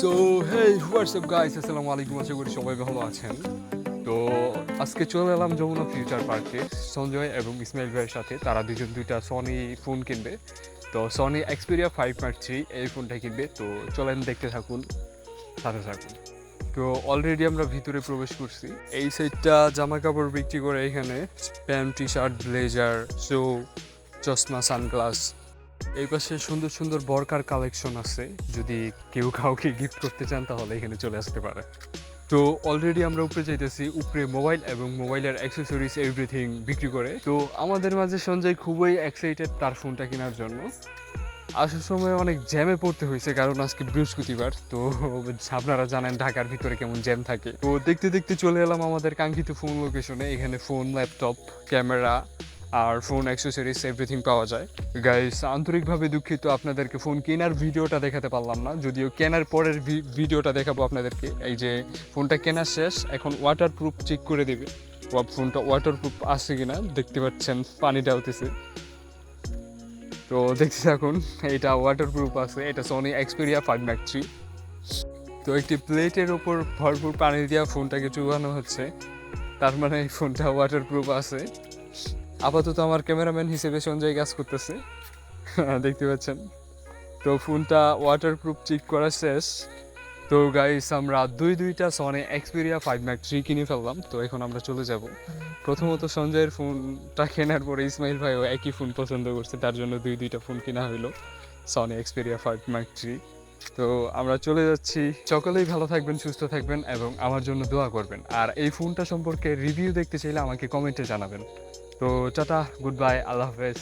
So hey WhatsApp guys, আসসালামু আলাইকুম। আশা করি সবাই ভালো আছেন। তো আজকে চলে এলাম যমুনা ফিউচার পার্কে সঞ্জয় এবং ইসমাইল ভাইয়ের সাথে। তারা দুজন দুইটা সনি ফোন কিনবে। তো সনি এক্সপেরিয়া 5.3 এই ফোনটা কিনবে। তো চলেন দেখতে থাকুন, সাথে থাকুন। তো অলরেডি আমরা ভিতরে প্রবেশ করছি। এই সাইডটা জামা কাপড় বিক্রি করে, এখানে pant, T shirt, blazer, show, চশমা, সানগ্লাস। এই পাশে সুন্দর সুন্দর বরকার কালেকশন আছে। যদি কেউ কাউকে গিফট করতে চান তাহলে এখানে চলে আসতে পারে। তো অলরেডি আমরা উপরে যাইতেছি। উপরে মোবাইল এবং মোবাইলের অ্যাক্সেসরিজ এভরিথিং বিক্রি করে। তো আমাদের মাঝে সঞ্জয় খুবই এক্সাইটেড তার ফোনটা কেনার জন্য। আসার সময় অনেক জ্যামে পড়তে হয়েছে, কারণ আজকে বৃহস্পতিবার। তো আপনারা জানেন ঢাকার ভিতরে কেমন জ্যাম থাকে। তো দেখতে দেখতে চলে এলাম আমাদের কাঙ্ক্ষিত ফোন লোকেশনে। এখানে ফোন, ল্যাপটপ, ক্যামেরা আর ফোন অ্যাক্সেসরিজ এভরিথিং পাওয়া যায়। গাইস, আন্তরিকভাবে দুঃখিত আপনাদেরকে ফোন কেনার ভিডিওটা দেখাতে পারলাম না, যদিও কেনার পরের ভিডিওটা দেখাবো আপনাদেরকে। এই যে ফোনটা কেনা শেষ, এখন ওয়াটারপ্রুফ চেক করে দেবে। ফোনটা ওয়াটারপ্রুফ আছে কিনা দেখতে পাচ্ছেন, পানি ডালতেছে। তো দেখতে থাকুন, এটা ওয়াটারপ্রুফ আছে। এটা সনি এক্সপেরিয়া 5.3। তো একটি প্লেটের ওপর ভরপুর পানি দিয়ে ফোনটাকে চুবানো হচ্ছে, তার মানে এই ফোনটা ওয়াটারপ্রুফ আছে। আপাতত আমার ক্যামেরাম্যান হিসেবে সঞ্জয় কাজ করতেছে, দেখতে পাচ্ছেন। তো ফোনটা ওয়াটারপ্রুফ চেক করা শেষ। তো গাইস, আমরা দুইটা সনি এক্সপেরিয়া 5.3 কিনে ফেললাম। তো এখন আমরা চলে যাব। প্রথমত সঞ্জয়ের ফোনটা কেনার পরে ইসমাইল ভাইও একই ফোন পছন্দ করছে, তার জন্য দুইটা ফোন কেনা হইলো, সনি এক্সপেরিয়া 5.3। তো আমরা চলে যাচ্ছি। সকলেই ভালো থাকবেন, সুস্থ থাকবেন এবং আমার জন্য দোয়া করবেন। আর এই ফোনটা সম্পর্কে রিভিউ দেখতে চাইলে আমাকে কমেন্টে জানাবেন। তো টাটা, গুড বাই, আল্লাহ হাফেজ।